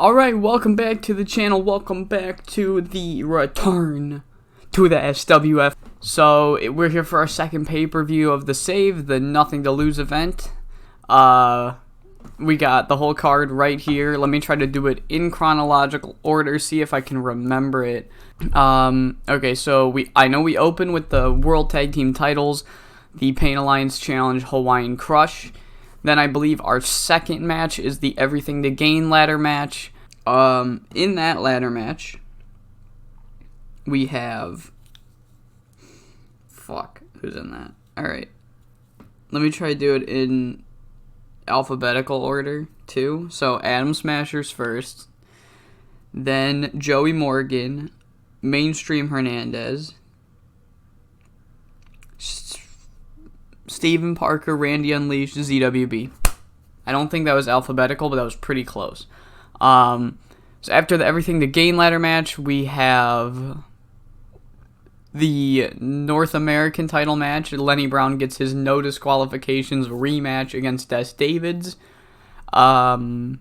Alright, welcome back to the channel. Welcome back to the return to the SWF. So, we're here for our second pay-per-view of the Save, the Nothing to Lose event. We got the whole card right here. Let me try to do it in chronological order, see if I can remember it. Okay, so I know we open with the World Tag Team titles, the Pain Alliance Challenge Hawaiian Crush. Then I believe our second match is the Everything to Gain ladder match. In that ladder match, we have... who's in that? Alright. Let me try to do it in alphabetical order, too. So, Atom Smashers first. Then, Joey Morgan. Mainstream Hernandez. Steven Parker, Randy Unleashed, ZWB. I don't think that was alphabetical, but that was pretty close. So after the Everything to Gain ladder match, we have the North American title match. Lenny Brown gets his no disqualifications rematch against Des Davids. Then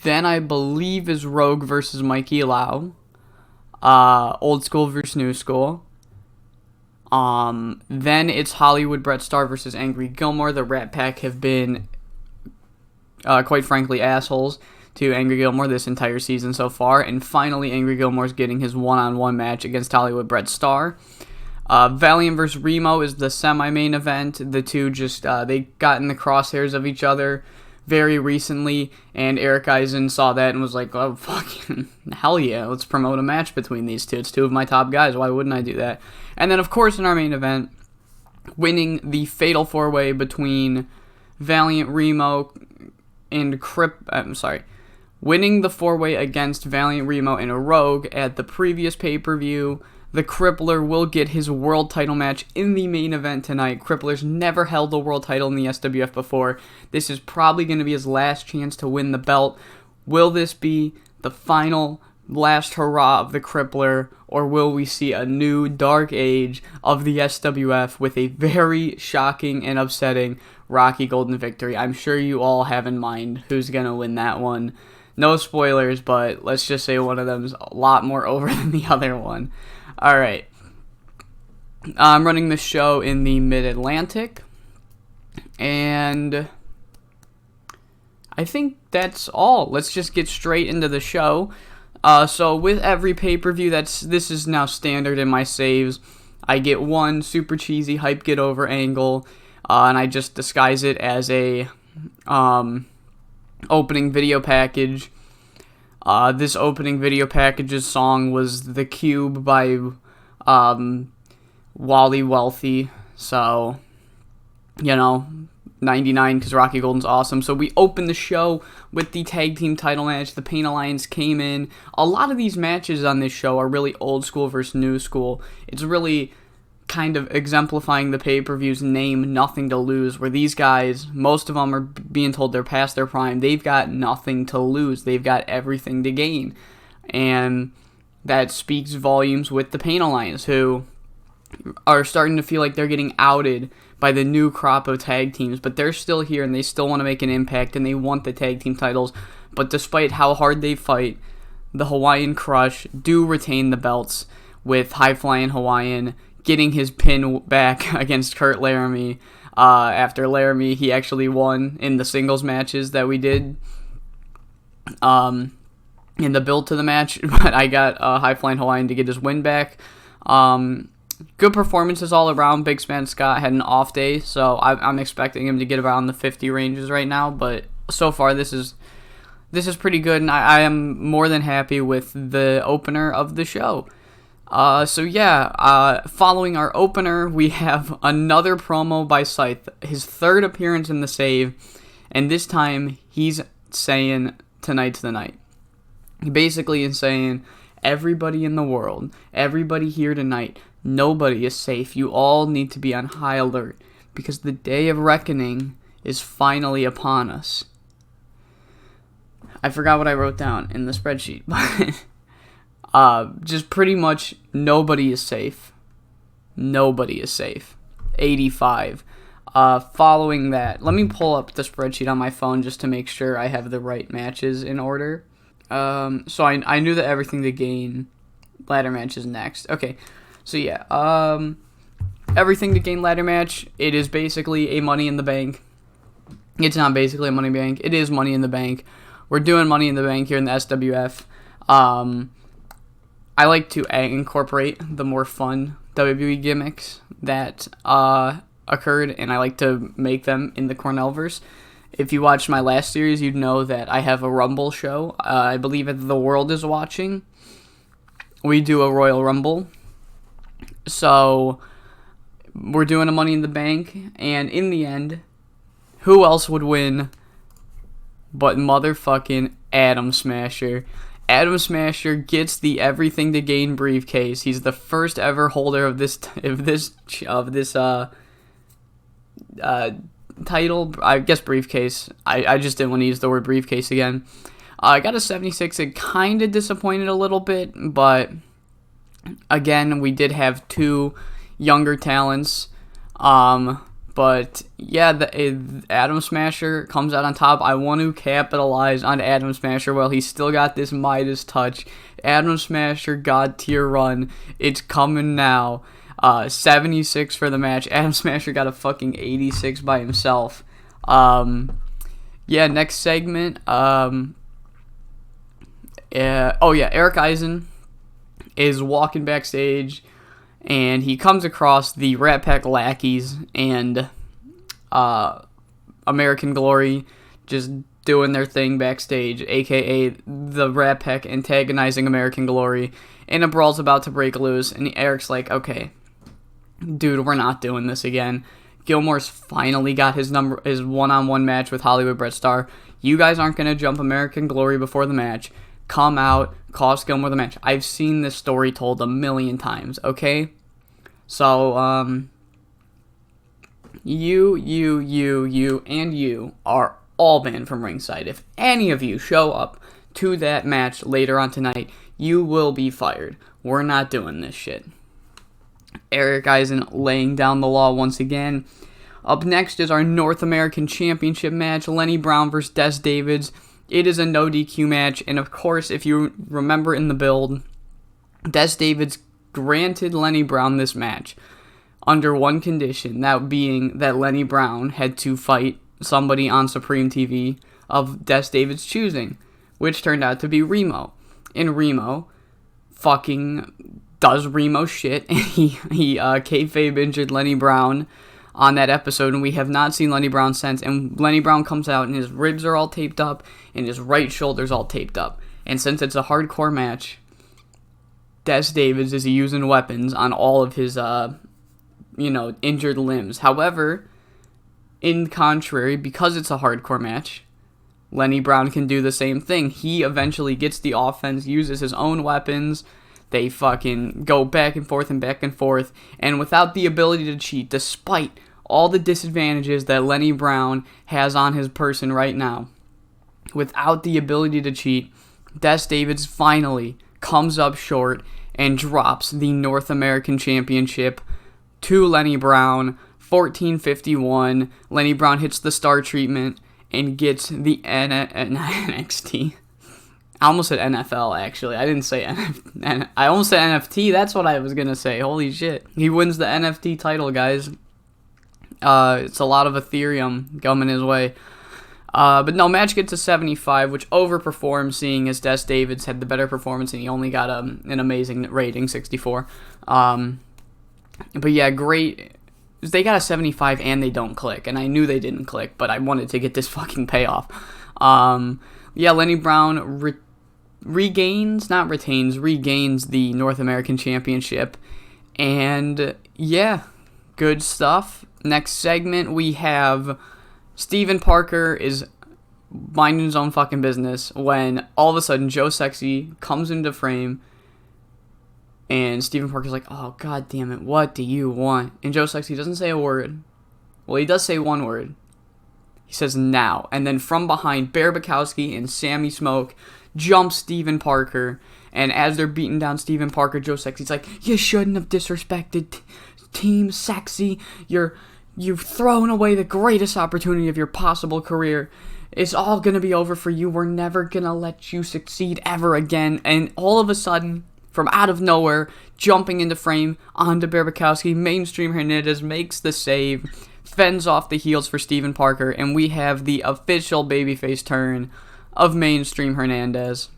I believe is Rogue versus Mikey Lau. Old School versus New School. Then it's Hollywood Bret Starr versus Angry Gilmore. The Rat Pack have been, quite frankly, assholes to Angry Gilmore this entire season so far. And finally, Angry Gilmore's getting his one-on-one match against Hollywood Bret Starr. Valiant versus Remo is the semi-main event. The two just, they got in the crosshairs of each other very recently, and Eric Eisen saw that and was like, oh, fucking hell yeah, let's promote a match between these two. It's two of my top guys. Why wouldn't I do that? And then, of course, in our main event, winning the fatal four-way between Valiant, Remo, and winning the four-way against Valiant, Remo, and a Rogue at the previous pay-per-view. The Crippler will get his world title match in the main event tonight. Crippler's never held the world title in the SWF before. This is probably going to be his last chance to win the belt. Will this be the final, last hurrah of the Crippler, or will we see a new dark age of the SWF with a very shocking and upsetting Rocky Golden victory? I'm sure you all have in mind who's going to win that one. No spoilers, but let's just say one of them's a lot more over than the other one. Alright, I'm running the show in the Mid-Atlantic, and I think that's all. Let's just get straight into the show. So with every pay-per-view, this is now standard in my saves. I get one super cheesy hype get over angle, and I just disguise it as a opening video package. This opening video package's song was The Cube by Wally Wealthy. So, 99 because Rocky Golden's awesome. So we opened the show with the tag team title match. The Pain Alliance came in. A lot of these matches on this show are really old school versus new school. It's really kind of exemplifying the pay-per-view's name, Nothing to Lose, where these guys, most of them are being told they're past their prime. They've got nothing to lose. They've got everything to gain. And that speaks volumes with the Pain Alliance, who are starting to feel like they're getting outed by the new crop of tag teams, but they're still here and they still want to make an impact and they want the tag team titles. But despite how hard they fight, the Hawaiian Crush do retain the belts, with High Flying Hawaiian getting his pin back against Kurt Laramie. After Laramie, he actually won in the singles matches that we did in the build to the match, but I got High Flying Hawaiian to get his win back. Good performances all around. Big Span Scott had an off day, so I'm expecting him to get around the 50 ranges right now, but so far this is pretty good, and I am more than happy with the opener of the show. Following our opener, we have another promo by Scythe, his third appearance in the Save, and this time he's saying tonight's the night. He basically is saying, everybody in the world, everybody here tonight, nobody is safe. You all need to be on high alert, because the day of reckoning is finally upon us. I forgot what I wrote down in the spreadsheet, but... just pretty much nobody is safe. Nobody is safe. 85. Following that, let me pull up the spreadsheet on my phone just to make sure I have the right matches in order. So I knew that everything to gain ladder match is next. Okay, so yeah, everything to gain ladder match, it is basically a Money in the Bank. It's not basically a Money in the Bank. It is Money in the Bank. We're doing Money in the Bank here in the SWF. I like to incorporate the more fun WWE gimmicks that occurred, and I like to make them in the Cornellverse. If you watched my last series, you'd know that I have a Rumble show. I believe if the world is watching, we do a Royal Rumble. So we're doing a Money in the Bank, and in the end, who else would win but motherfucking Adam Smasher? Adam Smasher gets the Everything to Gain briefcase. He's the first ever holder of this title, I guess briefcase. I just didn't want to use the word briefcase again. I got a 76. It kind of disappointed a little bit, but again, we did have two younger talents. But yeah, Adam Smasher comes out on top. I want to capitalize on Adam Smasher while he's still got this Midas touch. Adam Smasher God tier run. It's coming now. 76 for the match. Adam Smasher got a fucking 86 by himself. Yeah, next segment. Eric Eisen is walking backstage, and he comes across the Rat Pack lackeys and American Glory just doing their thing backstage, aka the Rat Pack antagonizing American Glory, and a brawl's about to break loose, and Eric's like, okay, dude, we're not doing this again. Gilmore's finally got his one-on-one match with Hollywood Bret Starr. You guys aren't going to jump American Glory before the match. Come out, cost Gilmore the match. I've seen this story told a million times, okay? So, you are all banned from ringside. If any of you show up to that match later on tonight, you will be fired. We're not doing this shit. Eric Eisen laying down the law once again. Up next is our North American Championship match, Lenny Brown versus Des Davids. It is a no DQ match, and of course, if you remember in the build, Des Davids granted Lenny Brown this match under one condition, that being that Lenny Brown had to fight somebody on Supreme TV of Des Davids' choosing, which turned out to be Remo. And Remo fucking does Remo shit, and he kayfabe injured Lenny Brown on that episode, and we have not seen Lenny Brown since. And Lenny Brown comes out, and his ribs are all taped up, and his right shoulder's all taped up. And since it's a hardcore match, Des Davids is using weapons on all of his, injured limbs. However, in contrary, because it's a hardcore match, Lenny Brown can do the same thing. He eventually gets the offense, uses his own weapons. They fucking go back and forth, and without the ability to cheat, despite all the disadvantages that Lenny Brown has on his person right now, without the ability to cheat, Des Davids finally comes up short and drops the North American Championship to Lenny Brown, 14:51. Lenny Brown hits the star treatment and gets the NXT. I almost said NFL, actually. I didn't say I almost said NFT. That's what I was going to say. Holy shit. He wins the NFT title, guys. It's a lot of Ethereum coming his way. But no, match gets to 75, which overperforms, seeing as Des Davids had the better performance, and he only got an amazing rating, 64. But yeah, great. They got a 75 and they don't click, and I knew they didn't click, but I wanted to get this fucking payoff. Yeah, Lenny Brown regains the North American Championship, and yeah, good stuff. Next segment, we have Steven Parker is minding his own fucking business when all of a sudden Joe Sexy comes into frame, and Steven Parker's like, oh, god damn it, what do you want? And Joe Sexy doesn't say a word. Well, he does say one word. He says now. And then from behind, Bear Bukowski and Sammy Smoke jump Steven Parker. And as they're beating down Steven Parker, Joe Sexy's like, you shouldn't have disrespected Team Sexy. You're You've thrown away the greatest opportunity of your possible career. It's all going to be over for you. We're never going to let you succeed ever again. And all of a sudden, from out of nowhere, jumping into frame onto Berbikowski, mainstream Hernandez makes the save, fends off the heels for Steven Parker, and we have the official babyface turn of mainstream Hernandez.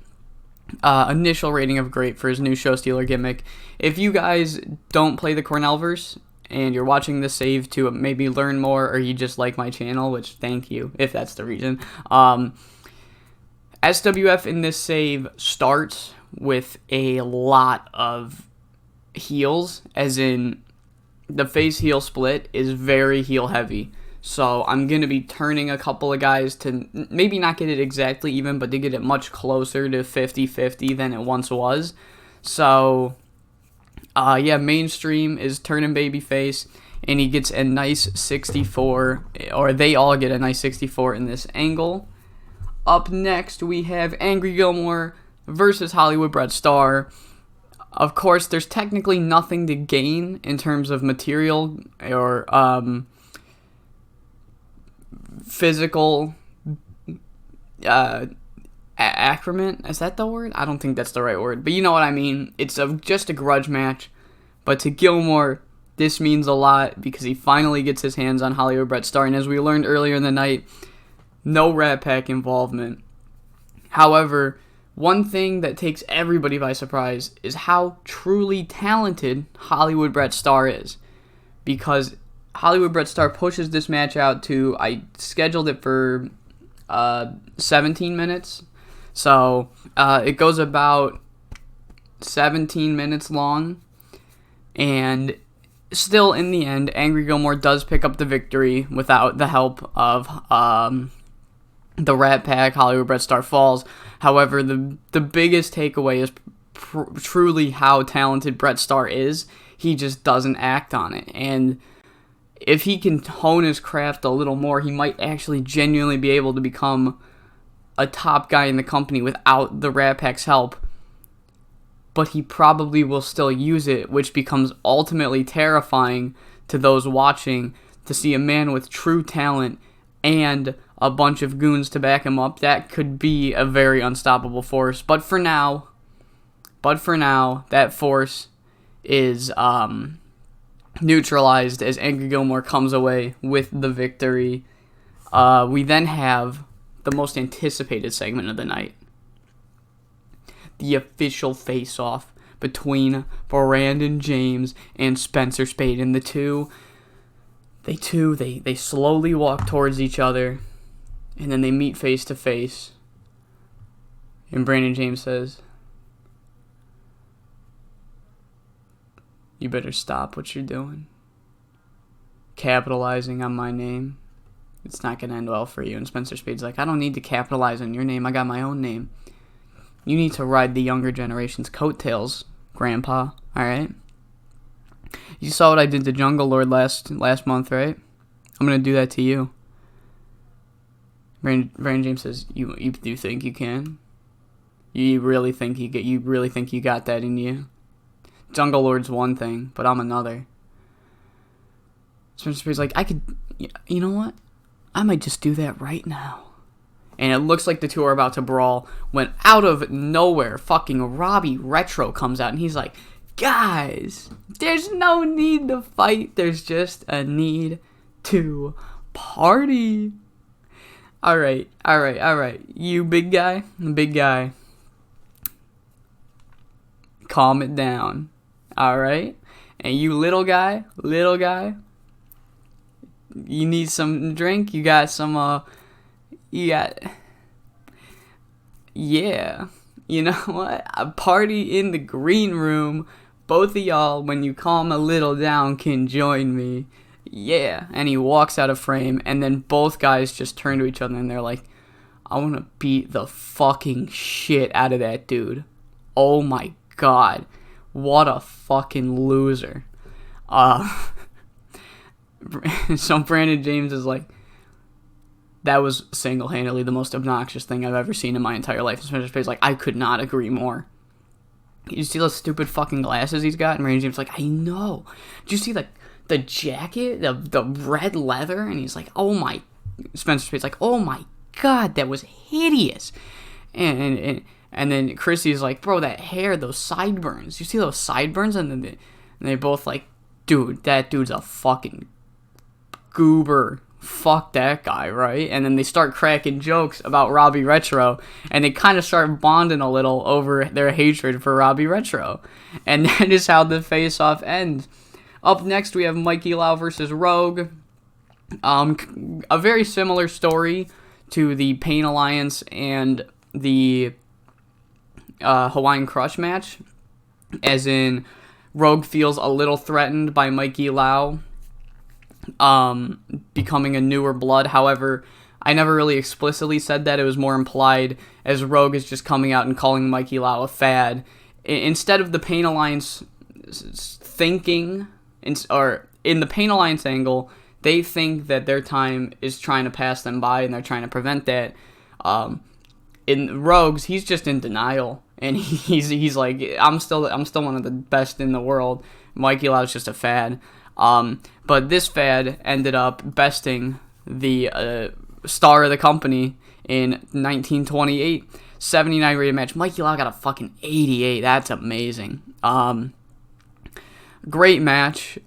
Initial rating of great for his new show stealer gimmick. If you guys don't play the Cornellverse and you're watching this save to maybe learn more, or you just like my channel, which thank you if that's the reason, SWF in this save starts with a lot of heels, as in the face heel split is very heel heavy. So I'm going to be turning a couple of guys to maybe not get it exactly even, but to get it much closer to 50-50 than it once was. So, mainstream is turning babyface, and he gets a nice 64, or they all get a nice 64 in this angle. Up next, we have Angry Gilmore versus Hollywood Bret Starr. Of course, there's technically nothing to gain in terms of material or physical accrement. Is that the word? I don't think that's the right word, but you know what I mean. It's just a grudge match, but to Gilmore, this means a lot because he finally gets his hands on Hollywood Bret Starr, and as we learned earlier in the night, no Rat Pack involvement. However, one thing that takes everybody by surprise is how truly talented Hollywood Bret Starr is, because Hollywood Bret Starr pushes this match out to, I scheduled it for 17 minutes, so it goes about 17 minutes long, and still in the end, Angry Gilmore does pick up the victory without the help of the Rat Pack. Hollywood Bret Starr falls. However, the biggest takeaway is truly how talented Bret Starr is. He just doesn't act on it, and if he can hone his craft a little more, he might actually genuinely be able to become a top guy in the company without the Rat Pack's help. But he probably will still use it, which becomes ultimately terrifying to those watching, to see a man with true talent and a bunch of goons to back him up. That could be a very unstoppable force. But for now, that force is neutralized as Angry Gilmore comes away with the victory. We then have the most anticipated segment of the night. The official face-off between Brandon James and Spencer Spade. And they slowly walk towards each other, and then they meet face to face. And Brandon James says, "You better stop what you're doing. Capitalizing on my name. It's not going to end well for you." And Spencer Spade's like, "I don't need to capitalize on your name. I got my own name. You need to ride the younger generation's coattails, Grandpa. Alright? You saw what I did to Jungle Lord last month, right? I'm going to do that to you." Brandon James says, You do think you can? You really think you got that in you? Jungle Lord's one thing, but I'm another. Spencer Spade's like, you know what? I might just do that right now. And it looks like the two are about to brawl when out of nowhere, fucking Robbie Retro comes out, and he's like, "Guys, there's no need to fight. There's just a need to party." Alright. You big guy, calm it down. Alright? And you little guy, you need some drink? You got some, yeah. You know what? A party in the green room. Both of y'all, when you calm a little down, can join me. Yeah. And he walks out of frame, and then both guys just turn to each other, and they're like, "I want to beat the fucking shit out of that dude. Oh my god. What a fucking loser." So Brandon James is like, "That was single-handedly the most obnoxious thing I've ever seen in my entire life." And Spencer Spade's like, "I could not agree more." You see those stupid fucking glasses he's got? And Brandon James is like, "I know. Did you see the the jacket, the red leather, and he's like, oh my, Spencer Spade's like, oh my god, that was hideous. And then Chrissy's like, bro, that hair, those sideburns, you see those sideburns? And then they both like, dude, that dude's a fucking goober. Fuck that guy, right? And then they start cracking jokes about Robbie Retro, and they kind of start bonding a little over their hatred for Robbie Retro. And that is how the face-off ends. Up next, we have Mikey Lau versus Rogue. A very similar story to the Pain Alliance and the Hawaiian Crush match, as in Rogue feels a little threatened by Mikey Lau becoming a newer blood. However, I never really explicitly said that. It was more implied, as Rogue is just coming out and calling Mikey Lau a fad. Instead of the Pain Alliance thinking, or in the Pain Alliance angle, they think that their time is trying to pass them by and they're trying to prevent that. In Rogue's, he's just in denial, and he's like, I'm still one of the best in the world. Mikey Lau's just a fad. But this fad ended up besting the star of the company in 1928, 79 rated match. Mikey Lau got a fucking 88. That's amazing. Great match.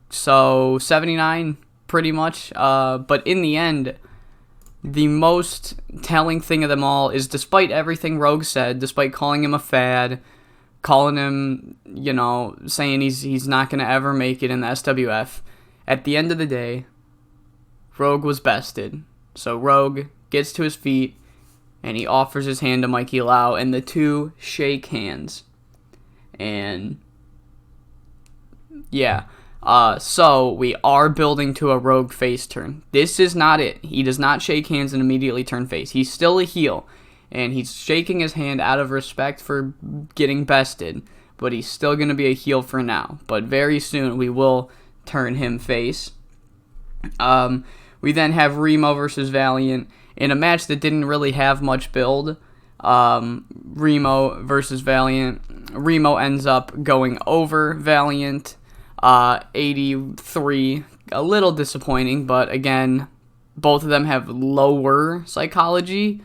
So 79 pretty much. But in the end, the most telling thing of them all is, despite everything Rogue said, despite calling him a fad, calling him, saying he's not going to ever make it in the SWF, at the end of the day, Rogue was bested. So Rogue gets to his feet, and he offers his hand to Mikey Lau, and the two shake hands. And yeah, so we are building to a Rogue face turn. This is not it. He does not shake hands and immediately turn face. He's still a heel, and he's shaking his hand out of respect for getting bested, but he's still going to be a heel for now. But very soon we will turn him face. We then have Remo versus Valiant in a match that didn't really have much build. Remo versus Valiant. Remo ends up going over Valiant, 83. A little disappointing, but again, both of them have lower psychology.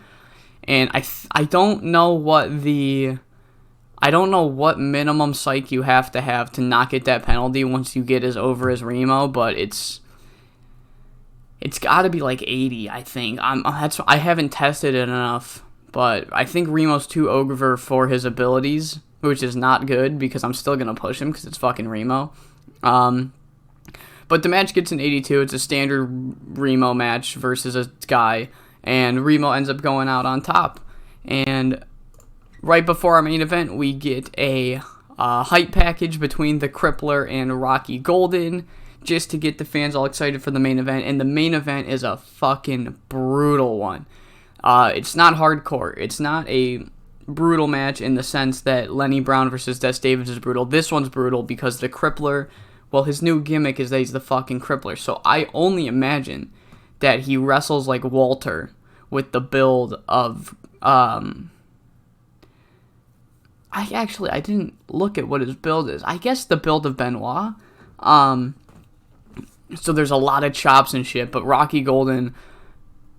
And I don't know what minimum psych you have to not get that penalty once you get as over as Remo, but it's got to be like 80, I think. I haven't tested it enough, but I think Remo's too over for his abilities, which is not good because I'm still gonna push him because it's fucking Remo. But the match gets an 82. It's a standard Remo match versus a guy, and Remo ends up going out on top. And right before our main event, we get a hype package between the Crippler and Rocky Golden, just to get the fans all excited for the main event. And the main event is a fucking brutal one. It's not hardcore. It's not a brutal match in the sense that Lenny Brown versus Des Davis is brutal. This one's brutal because the Crippler, well, his new gimmick is that he's the fucking Crippler. So I only imagine that he wrestles like Walter with the build of... I didn't look at what his build is. I guess the build of Benoit. So there's a lot of chops and shit, but Rocky Golden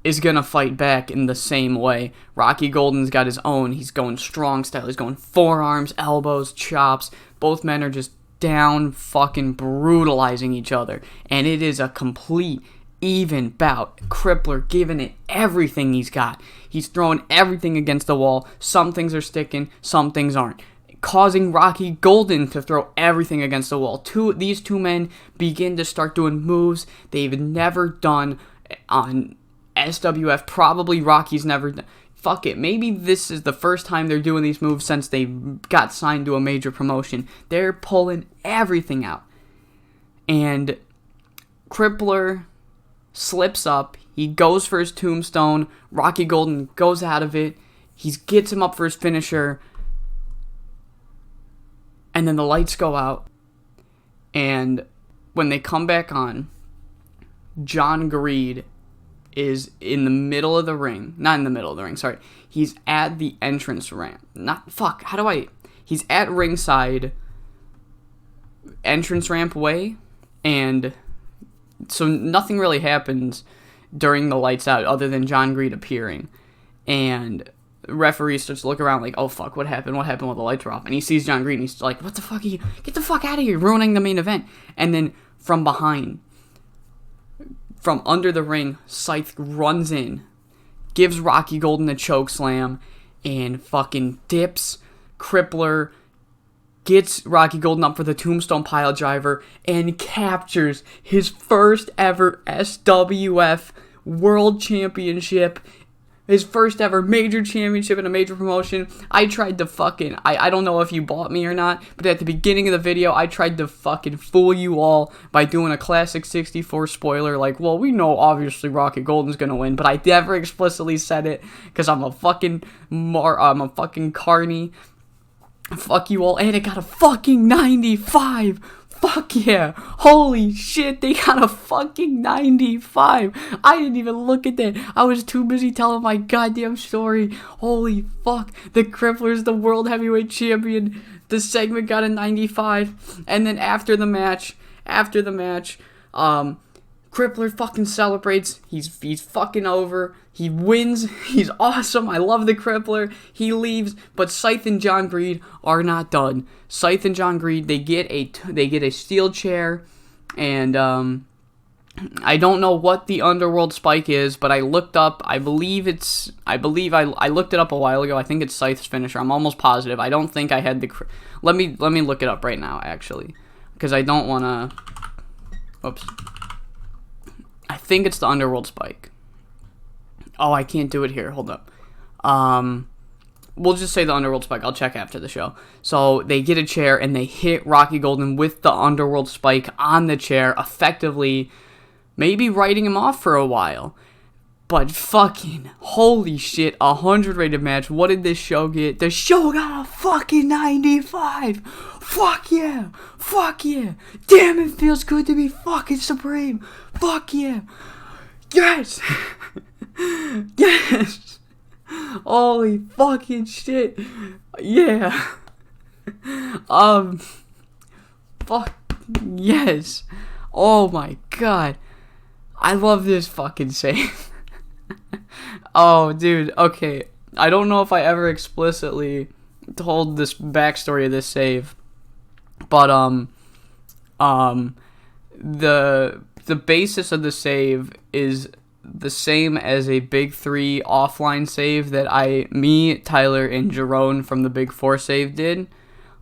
is going to fight back in the same way. Rocky Golden's got his own. He's going strong style. He's going forearms, elbows, chops. Both men are just down fucking brutalizing each other. And it is a complete even bout. Crippler giving it everything he's got. He's throwing everything against the wall. Some things are sticking, some things aren't, causing Rocky Golden to throw everything against the wall. These two men begin to start doing moves they've never done on SWF. Probably Rocky's never done. Fuck it. Maybe this is the first time they're doing these moves since they got signed to a major promotion. They're pulling everything out. And Crippler slips up. He goes for his tombstone. Rocky Golden goes out of it. He gets him up for his finisher. And then the lights go out. And when they come back on, John Greed is in the middle of the ring. Not in the middle of the ring, sorry. He's at the entrance ramp. He's at ringside entrance ramp way. And so nothing really happens during the lights out other than John Greed appearing. And the referee starts to look around like, oh fuck, what happened? What happened while the lights were off? And he sees John Greed and he's like, what the fuck are you? Get the fuck out of here, ruining the main event. And then from behind, from under the ring, Scythe runs in, gives Rocky Golden a choke slam, and fucking dips Crippler, gets Rocky Golden up for the Tombstone Pile Driver, and captures his first ever SWF World Championship. His first ever major championship in a major promotion. I tried to fucking, I don't know if you bought me or not, but at the beginning of the video, I tried to fucking fool you all by doing a classic 64 spoiler, like, well, we know obviously Rocky Golden's gonna win, but I never explicitly said it, because I'm a fucking carny. Fuck you all, and it got a fucking 95. Fuck yeah. Holy shit, they got a fucking 95. I didn't even look at that. I was too busy telling my goddamn story. Holy fuck. The Crippler's the world heavyweight champion. The segment got a 95. And then after the match, Crippler fucking celebrates. He's fucking over. He wins. He's awesome. I love the Crippler. He leaves, but Scythe and John Greed are not done. Scythe and John Greed, they get a steel chair, and I don't know what the Underworld Spike is, but I looked up. I looked it up a while ago. I think it's Scythe's finisher. I'm almost positive. I don't think I had the. Let me look it up right now, actually, because I don't want to. Oops. I think it's the Underworld Spike. Oh, I can't do it here. Hold up. We'll just say the Underworld Spike. I'll check after the show. So they get a chair and they hit Rocky Golden with the Underworld Spike on the chair, effectively maybe writing him off for a while. But fucking holy shit, 100 rated match. What did this show get? The show got a fucking 95. Fuck yeah. Fuck yeah. Damn, it feels good to be fucking supreme. Fuck yeah. Yes. Yes. Holy fucking shit. Yeah. Fuck yes. Oh my god. I love this fucking save. Oh, dude, okay. I don't know if I ever explicitly told this backstory of this save, but the basis of the save is the same as a Big 3 offline save that me, Tyler, and Jerome from the Big 4 save did,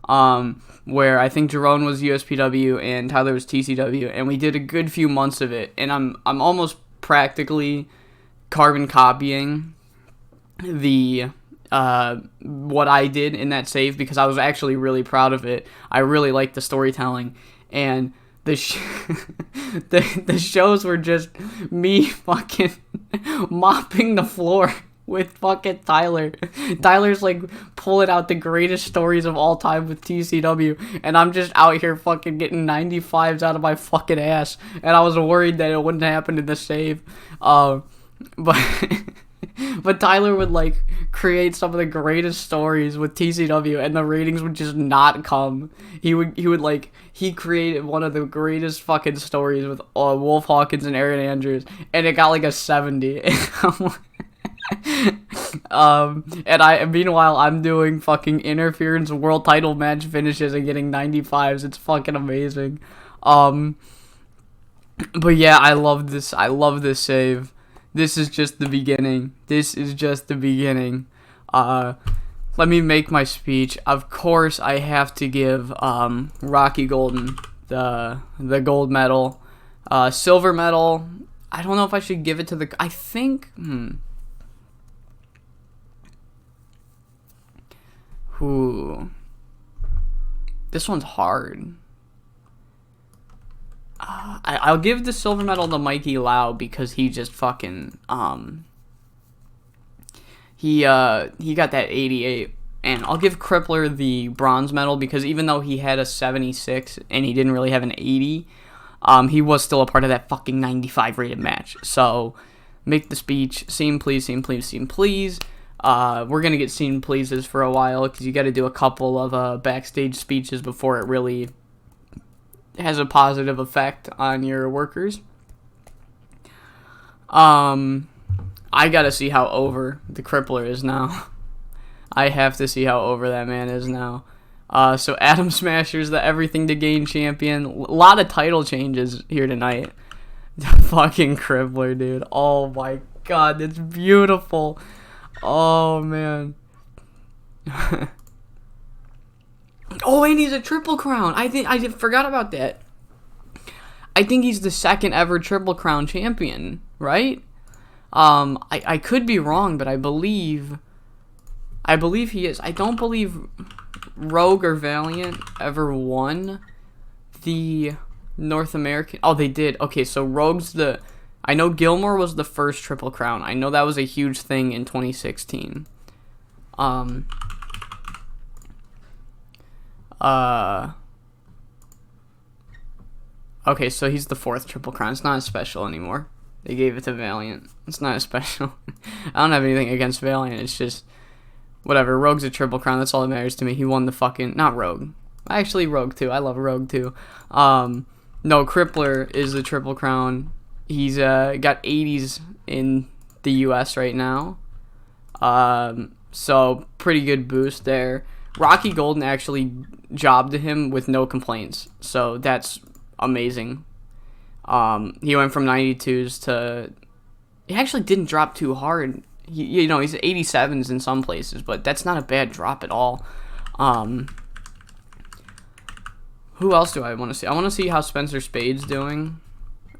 where I think Jerome was USPW and Tyler was TCW, and we did a good few months of it, and I'm almost practically carbon copying the what I did in that save, because I was actually really proud of it. I really liked the storytelling, and the shows were just me fucking mopping the floor with fucking Tyler. Tyler's like pulling out the greatest stories of all time with TCW, and I'm just out here fucking getting 95s out of my fucking ass, and I was worried that it wouldn't happen in the save. But Tyler would like create some of the greatest stories with TCW, and the ratings would just not come. He created one of the greatest fucking stories with Wolf Hawkins and Aaron Andrews, and it got like a 70. Meanwhile I'm doing fucking interference world title match finishes and getting 95s. It's fucking amazing. But yeah, I love this save. This is just the beginning. Let me make my speech. Of course, I have to give Rocky Golden the gold medal. Silver medal, I don't know if I should give it to the... I think... Ooh. This one's hard. I'll give the silver medal to Mikey Lau because he just fucking he got that 88, and I'll give Crippler the bronze medal because even though he had a 76 and he didn't really have an 80, he was still a part of that fucking 95 rated match. So make the speech. Scene please. We're gonna get scene pleases for a while because you got to do a couple of backstage speeches before it really has a positive effect on your workers. I gotta see how over the Crippler is now. I have to see how over that man is now. So Adam Smasher's the Everything to Gain champion. A lot of title changes here tonight. Fucking Crippler, dude. Oh my god, it's beautiful. Oh man. Oh, and he's a Triple Crown. I forgot about that. I think he's the second ever Triple Crown champion, right? I could be wrong, but I believe he is. I don't believe Rogue or Valiant ever won the North American. Oh, they did. Okay, so Rogue's I know Gilmore was the first Triple Crown. I know that was a huge thing in 2016. Okay, so he's the fourth Triple Crown. It's not a special anymore. They gave it to Valiant. It's not a special. I don't have anything against Valiant. It's just whatever. Rogue's a Triple Crown. That's all that matters to me. He won the fucking... Not Rogue. Actually, Rogue, too. I love Rogue, too. No, Crippler is the Triple Crown. He's got 80s in the U.S. right now. So, pretty good boost there. Rocky Golden actually jobbed him with no complaints. So, that's amazing. He went from 92s to... He actually didn't drop too hard. He's 87s in some places, but that's not a bad drop at all. Who else do I want to see? I want to see how Spencer Spade's doing.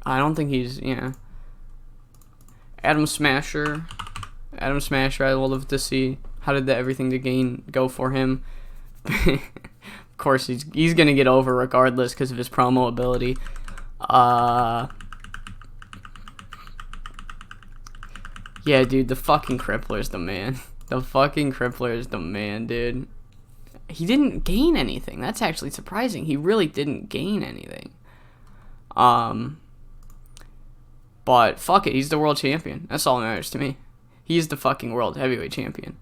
I don't think he's... Yeah. Adam Smasher, I would love to see how did the Everything to Gain go for him. Of course, he's going to get over regardless because of his promo ability. Yeah, dude, the fucking Crippler's the man. The fucking Crippler is the man, dude. He didn't gain anything. That's actually surprising. He really didn't gain anything. But fuck it, he's the world champion. That's all that matters to me. He's the fucking world heavyweight champion.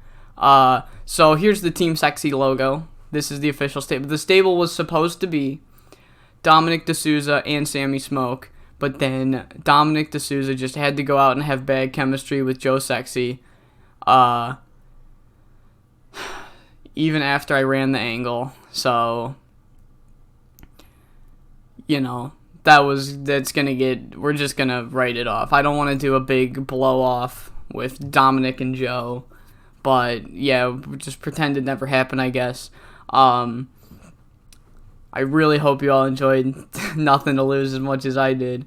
So here's the Team Sexy logo. This is the official stable. The stable was supposed to be Dominic D'Souza and Sammy Smoke, but then Dominic D'Souza just had to go out and have bad chemistry with Joe Sexy. Even after I ran the angle. So, we're just gonna write it off. I don't want to do a big blow off with Dominic and Joe, but yeah, just pretend it never happened, I guess. I really hope you all enjoyed Nothing to Lose as much as I did.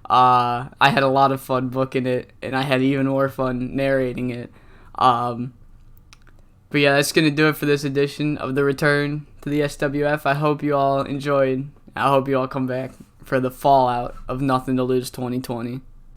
I had a lot of fun booking it, and I had even more fun narrating it. But yeah, that's going to do it for this edition of the Return to the SWF. I hope you all enjoyed. I hope you all come back for the fallout of Nothing to Lose 2020.